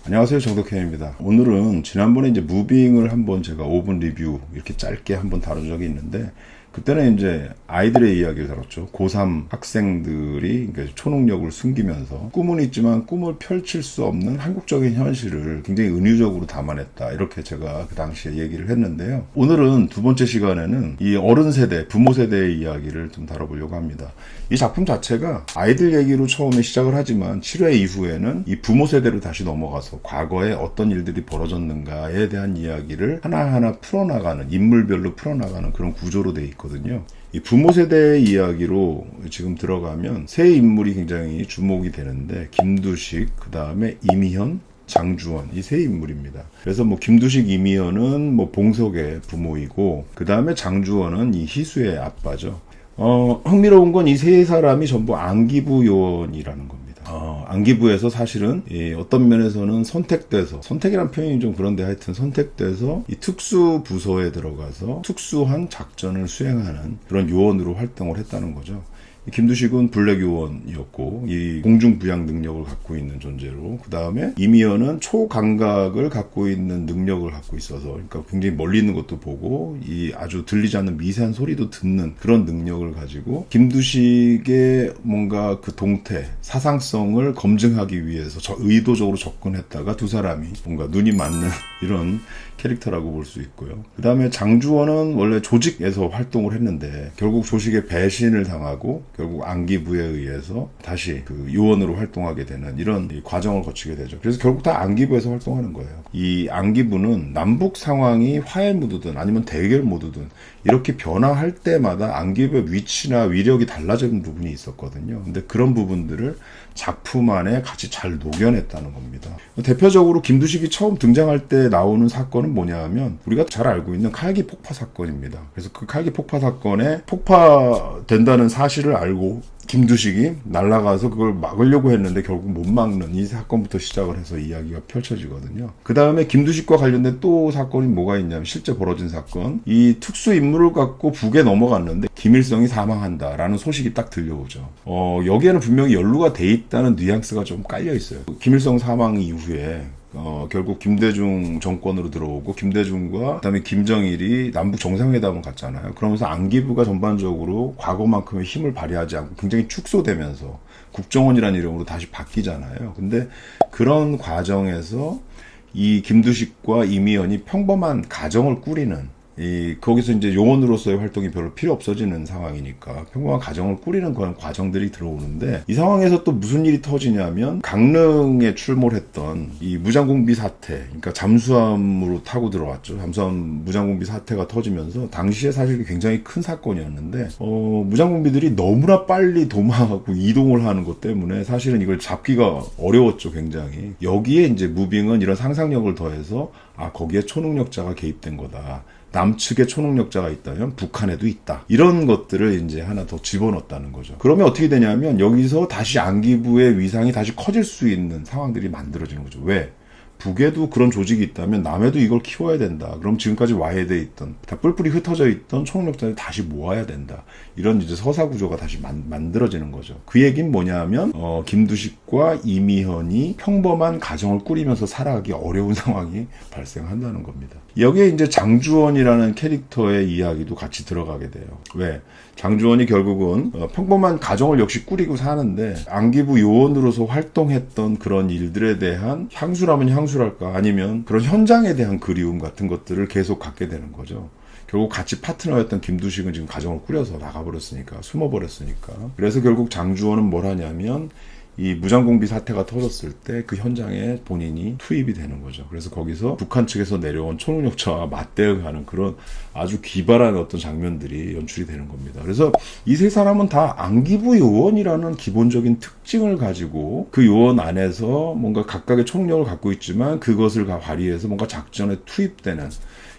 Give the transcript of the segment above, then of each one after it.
안녕하세요, 정덕현입니다. 오늘은 지난번에 이제 무빙을 한번 제가 5분 리뷰 이렇게 짧게 한번 다룬 적이 있는데, 그때는 이제 아이들의 이야기를 다뤘죠. 고3 학생들이 초능력을 숨기면서 꿈은 있지만 꿈을 펼칠 수 없는 한국적인 현실을 굉장히 은유적으로 담아냈다, 이렇게 제가 그 당시에 얘기를 했는데요. 오늘은 두 번째 시간에는 이 어른 세대, 부모 세대의 이야기를 좀 다뤄보려고 합니다. 이 작품 자체가 아이들 얘기로 처음에 시작을 하지만 7회 이후에는 이 부모 세대로 다시 넘어가서 과거에 어떤 일들이 벌어졌는가에 대한 이야기를 하나하나 풀어나가는, 인물별로 풀어나가는 그런 구조로 돼 있거든요. 이 부모 세대의 이야기로 지금 들어가면 세 인물이 굉장히 주목이 되는데, 김두식, 그 다음에 이미현, 장주원, 이 세 인물입니다. 그래서 김두식, 이미현은 봉석의 부모이고, 그 다음에 장주원은 이 희수의 아빠죠. 흥미로운 건 이 세 사람이 전부 안기부 요원이라는 겁니다. 안기부에서 사실은 어떤 면에서는 선택이란 표현이 좀 그런데 하여튼 선택돼서 이 특수 부서에 들어가서 특수한 작전을 수행하는 그런 요원으로 활동을 했다는 거죠. 김두식은 블랙 요원이었고, 이 공중부양 능력을 갖고 있는 존재로, 그 다음에 이미연은 초감각을 갖고 있는 능력을 갖고 있어서, 그러니까 굉장히 멀리 있는 것도 보고 이 아주 들리지 않는 미세한 소리도 듣는 그런 능력을 가지고, 김두식의 뭔가 그 동태, 사상성을 검증하기 위해서 의도적으로 접근했다가 두 사람이 뭔가 눈이 맞는 이런 캐릭터라고 볼 수 있고요. 그 다음에 장주원은 원래 조직에서 활동을 했는데 결국 조직에 배신을 당하고 결국 안기부에 의해서 다시 그 요원으로 활동하게 되는 이런 과정을 거치게 되죠. 그래서 결국 다 안기부에서 활동하는 거예요. 이 안기부는 남북 상황이 화해 모드든 아니면 대결 모드든 이렇게 변화할 때마다 안기부의 위치나 위력이 달라지는 부분이 있었거든요. 근데 그런 부분들을 작품 안에 같이 잘 녹여냈다는 겁니다. 대표적으로 김두식이 처음 등장할 때 나오는 사건은 뭐냐 하면 우리가 잘 알고 있는 칼기 폭파 사건입니다. 그래서 그 칼기 폭파 사건에 폭파된다는 사실을 알고 김두식이 날아가서 그걸 막으려고 했는데 결국 못 막는 이 사건부터 시작을 해서 이야기가 펼쳐지거든요. 그 다음에 김두식과 관련된 또 사건이 뭐가 있냐면, 실제 벌어진 사건, 이 특수 인물을 갖고 북에 넘어갔는데 김일성이 사망한다라는 소식이 딱 들려오죠. 여기에는 분명히 연루가 돼 있다는 뉘앙스가 좀 깔려 있어요. 김일성 사망 이후에 결국 김대중 정권으로 들어오고, 김대중과 그다음에 김정일이 남북 정상회담을 갔잖아요. 그러면서 안기부가 전반적으로 과거만큼의 힘을 발휘하지 않고 굉장히 축소되면서 국정원이라는 이름으로 다시 바뀌잖아요. 근데 그런 과정에서 이 김두식과 이미연이 평범한 가정을 꾸리는, 거기서 이제 요원으로서의 활동이 별로 필요 없어지는 상황이니까 평범한 가정을 꾸리는 그런 과정들이 들어오는데, 이 상황에서 또 무슨 일이 터지냐면, 강릉에 출몰했던 이 무장공비 사태, 그러니까 잠수함으로 타고 들어왔죠. 잠수함 무장공비 사태가 터지면서 당시에 사실 굉장히 큰 사건이었는데, 무장공비들이 너무나 빨리 도망하고 이동을 하는 것 때문에 사실은 이걸 잡기가 어려웠죠, 굉장히. 여기에 이제 무빙은 이런 상상력을 더해서 거기에 초능력자가 개입된 거다. 남측에 초능력자가 있다면 북한에도 있다. 이런 것들을 이제 하나 더 집어넣었다는 거죠. 그러면 어떻게 되냐면 여기서 다시 안기부의 위상이 다시 커질 수 있는 상황들이 만들어지는 거죠. 왜? 북에도 그런 조직이 있다면 남에도 이걸 키워야 된다. 그럼 지금까지 와해돼 있던, 다 뿔뿔이 흩어져 있던 초능력자를 다시 모아야 된다. 이런 이제 서사 구조가 다시 만들어지는 거죠. 그 얘기는 뭐냐면 김두식과 이미현이 평범한 가정을 꾸리면서 살아가기 어려운 상황이 발생한다는 겁니다. 여기에 이제 장주원이라는 캐릭터의 이야기도 같이 들어가게 돼요. 왜? 장주원이 결국은 평범한 가정을 역시 꾸리고 사는데, 안기부 요원으로서 활동했던 그런 일들에 대한 향수라면 향수랄까, 아니면 그런 현장에 대한 그리움 같은 것들을 계속 갖게 되는 거죠. 결국 같이 파트너였던 김두식은 지금 가정을 꾸려서 나가버렸으니까, 숨어버렸으니까. 그래서 결국 장주원은 뭘 하냐면 이 무장공비 사태가 터졌을 때 그 현장에 본인이 투입이 되는 거죠. 그래서 거기서 북한 측에서 내려온 초능력자와 맞대응하는 그런 아주 기발한 어떤 장면들이 연출이 되는 겁니다. 그래서 이 세 사람은 다 안기부 요원이라는 기본적인 특징을 가지고 그 요원 안에서 뭔가 각각의 초능력을 갖고 있지만 그것을 발휘해서 뭔가 작전에 투입되는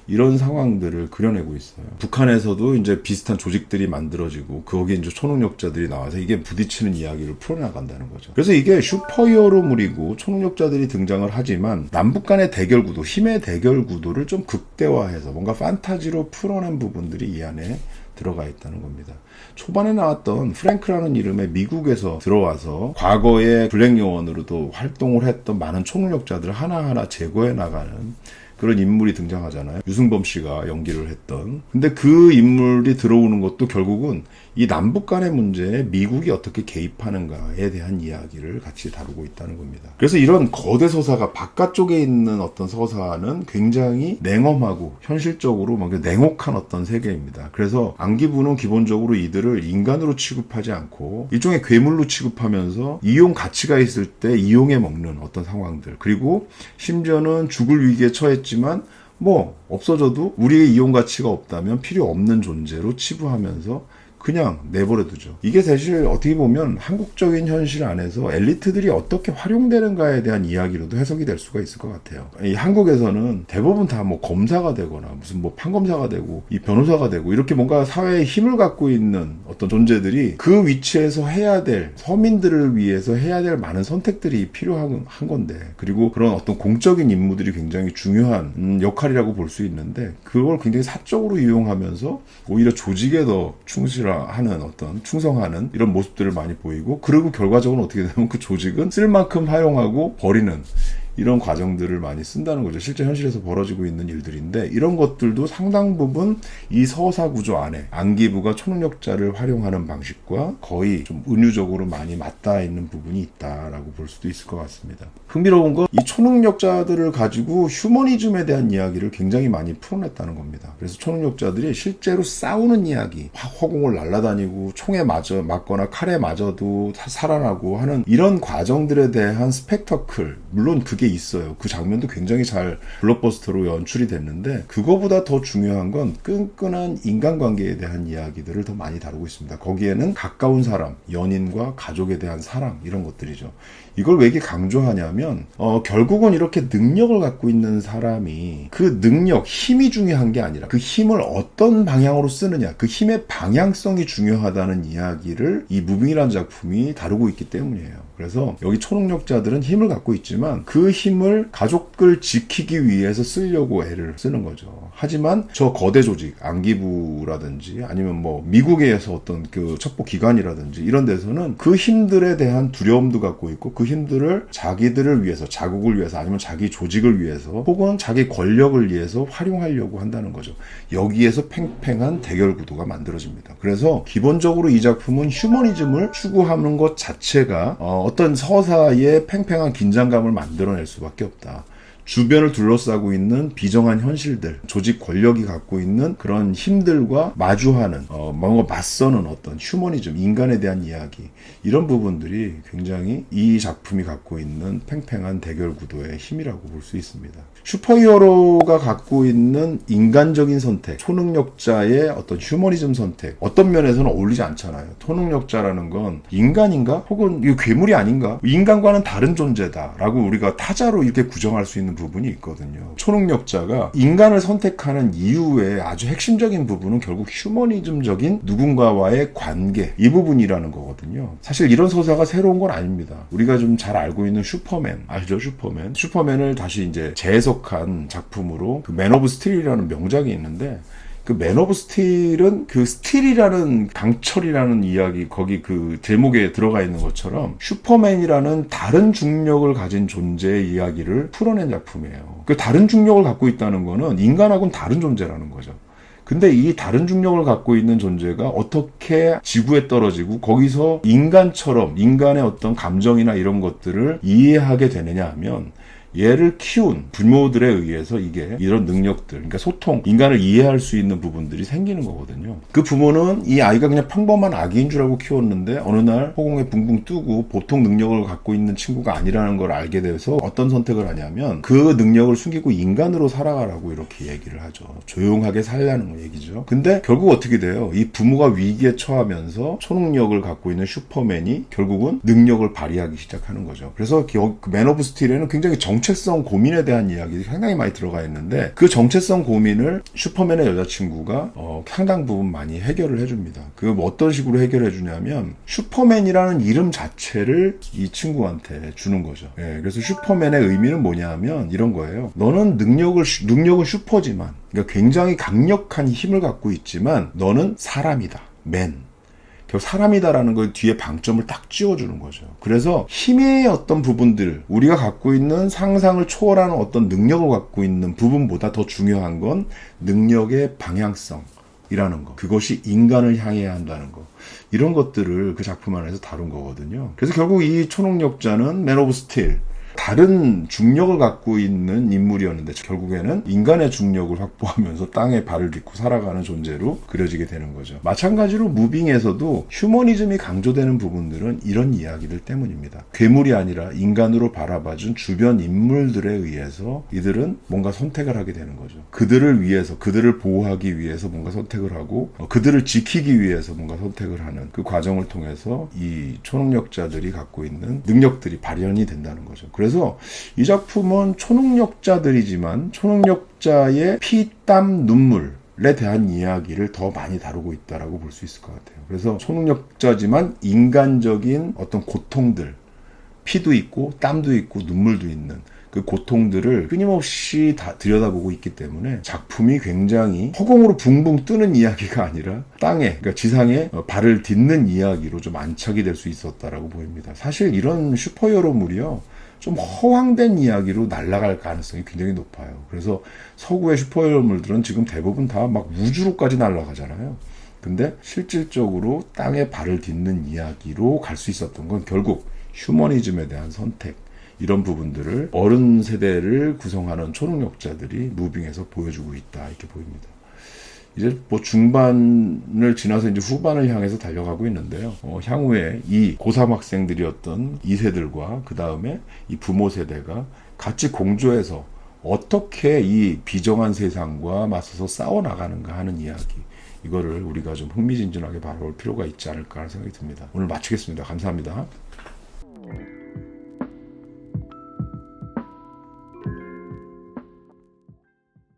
이런 상황들을 그려내고 있어요. 북한에서도 이제 비슷한 조직들이 만들어지고 거기에 이제 초능력자들이 나와서 이게 부딪히는 이야기를 풀어나간다는 거죠. 그래서 이게 슈퍼히어로물이고 초능력자들이 등장을 하지만 남북 간의 대결 구도, 힘의 대결 구도를 좀 극대화해서 뭔가 판타지로 풀어낸 부분들이 이 안에 들어가 있다는 겁니다. 초반에 나왔던 프랭크라는 이름의 미국에서 들어와서 과거에 블랙 요원으로도 활동을 했던 많은 초능력자들을 하나하나 제거해 나가는 그런 인물이 등장하잖아요. 유승범 씨가 연기를 했던. 근데 그 인물이 들어오는 것도 결국은 이 남북 간의 문제에 미국이 어떻게 개입하는가에 대한 이야기를 같이 다루고 있다는 겁니다. 그래서 이런 거대 서사가 바깥쪽에 있는 어떤 서사는 굉장히 냉엄하고 현실적으로 막 냉혹한 어떤 세계입니다. 그래서 안기부는 기본적으로 이들을 인간으로 취급하지 않고 일종의 괴물로 취급하면서 이용 가치가 있을 때 이용해 먹는 어떤 상황들, 그리고 심지어는 죽을 위기에 처했지만 뭐 없어져도 우리의 이용 가치가 없다면 필요 없는 존재로 치부하면서 그냥 내버려두죠. 이게 사실 어떻게 보면 한국적인 현실 안에서 엘리트들이 어떻게 활용되는가에 대한 이야기로도 해석이 될 수가 있을 것 같아요. 이 한국에서는 대부분 다 뭐 검사가 되거나 무슨 뭐 판검사가 되고 이 변호사가 되고 이렇게 뭔가 사회에 힘을 갖고 있는 어떤 존재들이 그 위치에서 해야 될, 서민들을 위해서 해야 될 많은 선택들이 필요한 건데, 그리고 그런 어떤 공적인 임무들이 굉장히 중요한 역할이라고 볼 수 있는데, 그걸 굉장히 사적으로 이용하면서 오히려 조직에 더 충실하는 어떤 충성하는 이런 모습들을 많이 보이고, 그리고 결과적으로 어떻게 되면 그 조직은 쓸 만큼 활용하고 버리는 이런 과정들을 많이 쓴다는 거죠. 실제 현실에서 벌어지고 있는 일들인데, 이런 것들도 상당 부분 이 서사 구조 안에 안기부가 초능력자를 활용하는 방식과 거의 좀 은유적으로 많이 맞닿아 있는 부분이 있다라고 볼 수도 있을 것 같습니다. 흥미로운 건 이 초능력자들을 가지고 휴머니즘에 대한 이야기를 굉장히 많이 풀어냈다는 겁니다. 그래서 초능력자들이 실제로 싸우는 이야기, 허공을 날아다니고 총에 맞거나 칼에 맞아도 살아나고 하는 이런 과정들에 대한 스펙터클, 물론 그게 있어요. 그 장면도 굉장히 잘 블록버스터로 연출이 됐는데, 그거보다 더 중요한 건 끈끈한 인간관계에 대한 이야기들을 더 많이 다루고 있습니다. 거기에는 가까운 사람, 연인과 가족에 대한 사랑, 이런 것들이죠. 이걸 왜 이렇게 강조하냐면 결국은 이렇게 능력을 갖고 있는 사람이 그 능력, 힘이 중요한 게 아니라 그 힘을 어떤 방향으로 쓰느냐, 그 힘의 방향성이 중요하다는 이야기를 이 무빙이라는 작품이 다루고 있기 때문이에요. 그래서 여기 초능력자들은 힘을 갖고 있지만 그 힘을 가족을 지키기 위해서 쓰려고 애를 쓰는 거죠. 하지만 저 거대 조직, 안기부라든지 아니면 뭐 미국에서 어떤 그 첩보 기관이라든지 이런 데서는 그 힘들에 대한 두려움도 갖고 있고, 그 힘들을 자기들을 위해서, 자국을 위해서, 아니면 자기 조직을 위해서, 혹은 자기 권력을 위해서 활용하려고 한다는 거죠. 여기에서 팽팽한 대결 구도가 만들어집니다. 그래서 기본적으로 이 작품은 휴머니즘을 추구하는 것 자체가 어떤 서사의 팽팽한 긴장감을 만들어낼 수밖에 없다. 주변을 둘러싸고 있는 비정한 현실들, 조직 권력이 갖고 있는 그런 힘들과 마주하는 뭔가 맞서는 어떤 휴머니즘, 인간에 대한 이야기, 이런 부분들이 굉장히 이 작품이 갖고 있는 팽팽한 대결 구도의 힘이라고 볼 수 있습니다. 슈퍼히어로가 갖고 있는 인간적인 선택, 초능력자의 어떤 휴머니즘 선택, 어떤 면에서는 어울리지 않잖아요. 초능력자라는 건 인간인가? 혹은 이거 괴물이 아닌가? 인간과는 다른 존재다라고 우리가 타자로 이렇게 구정할 수 있는 부분이 있거든요. 초능력자가 인간을 선택하는 이유의 아주 핵심적인 부분은 결국 휴머니즘적인 누군가와의 관계, 이 부분이라는 거거든요. 사실 이런 서사가 새로운 건 아닙니다. 우리가 좀 잘 알고 있는 슈퍼맨, 알죠? 슈퍼맨을 다시 이제 재해석한 작품으로 그 맨 오브 스틸이라는 명작이 있는데, 그 맨 오브 스틸은 그 스틸이라는 강철이라는 이야기, 거기 그 제목에 들어가 있는 것처럼 슈퍼맨이라는 다른 중력을 가진 존재의 이야기를 풀어낸 작품이에요. 그 다른 중력을 갖고 있다는 거는 인간하고는 다른 존재라는 거죠. 근데 이 다른 중력을 갖고 있는 존재가 어떻게 지구에 떨어지고 거기서 인간처럼 인간의 어떤 감정이나 이런 것들을 이해하게 되느냐 하면, 얘를 키운 부모들에 의해서 이게 이런 능력들, 그러니까 소통, 인간을 이해할 수 있는 부분들이 생기는 거거든요. 그 부모는 이 아이가 그냥 평범한 아기인 줄 알고 키웠는데 어느 날 허공에 붕붕 뜨고 보통 능력을 갖고 있는 친구가 아니라는 걸 알게 돼서 어떤 선택을 하냐면 그 능력을 숨기고 인간으로 살아가라고 이렇게 얘기를 하죠. 조용하게 살라는 얘기죠. 근데 결국 어떻게 돼요? 이 부모가 위기에 처하면서 초능력을 갖고 있는 슈퍼맨이 결국은 능력을 발휘하기 시작하는 거죠. 그래서 맨 오브 스틸에는 굉장히 정체성 고민에 대한 이야기들이 상당히 많이 들어가 있는데 그 정체성 고민을 슈퍼맨의 여자친구가 상당 부분 많이 해결을 해줍니다. 그 어떤 식으로 해결해 주냐면 슈퍼맨이라는 이름 자체를 이 친구한테 주는 거죠. 그래서 슈퍼맨의 의미는 뭐냐면 이런 거예요. 너는 능력은 슈퍼지만, 그러니까 굉장히 강력한 힘을 갖고 있지만 너는 사람이다. 맨. 결국 사람이다라는 걸 뒤에 방점을 딱 쥐어주는 거죠. 그래서 힘의 어떤 부분들, 우리가 갖고 있는 상상을 초월하는 어떤 능력을 갖고 있는 부분보다 더 중요한 건 능력의 방향성이라는 거. 그것이 인간을 향해야 한다는 거. 이런 것들을 그 작품 안에서 다룬 거거든요. 그래서 결국 이 초능력자는 맨 오브 스틸, 다른 중력을 갖고 있는 인물이었는데 결국에는 인간의 중력을 확보하면서 땅에 발을 딛고 살아가는 존재로 그려지게 되는 거죠. 마찬가지로 무빙에서도 휴머니즘이 강조되는 부분들은 이런 이야기들 때문입니다. 괴물이 아니라 인간으로 바라봐준 주변 인물들에 의해서 이들은 뭔가 선택을 하게 되는 거죠. 그들을 위해서, 그들을 보호하기 위해서 뭔가 선택을 하고 그들을 지키기 위해서 뭔가 선택을 하는 그 과정을 통해서 이 초능력자들이 갖고 있는 능력들이 발현이 된다는 거죠. 그래서 이 작품은 초능력자들이지만 초능력자의 피, 땀, 눈물에 대한 이야기를 더 많이 다루고 있다라고 볼 수 있을 것 같아요. 그래서 초능력자지만 인간적인 어떤 고통들, 피도 있고 땀도 있고 눈물도 있는 그 고통들을 끊임없이 다 들여다보고 있기 때문에 작품이 굉장히 허공으로 붕붕 뜨는 이야기가 아니라 땅에, 그러니까 지상에 발을 딛는 이야기로 좀 안착이 될 수 있었다라고 보입니다. 사실 이런 슈퍼히어로물이요, 좀 허황된 이야기로 날아갈 가능성이 굉장히 높아요. 그래서 서구의 슈퍼히어로물들은 지금 대부분 다 막 우주로까지 날아가잖아요. 근데 실질적으로 땅에 발을 딛는 이야기로 갈 수 있었던 건 결국 휴머니즘에 대한 선택, 이런 부분들을 어른 세대를 구성하는 초능력자들이 무빙에서 보여주고 있다, 이렇게 보입니다. 이제 뭐 중반을 지나서 이제 후반을 향해서 달려가고 있는데요. 향후에 이 고3 학생들이었던 2세들과 그 다음에 이 부모 세대가 같이 공조해서 어떻게 이 비정한 세상과 맞서서 싸워나가는가 하는 이야기, 이거를 우리가 좀 흥미진진하게 바라볼 필요가 있지 않을까 하는 생각이 듭니다. 오늘 마치겠습니다. 감사합니다.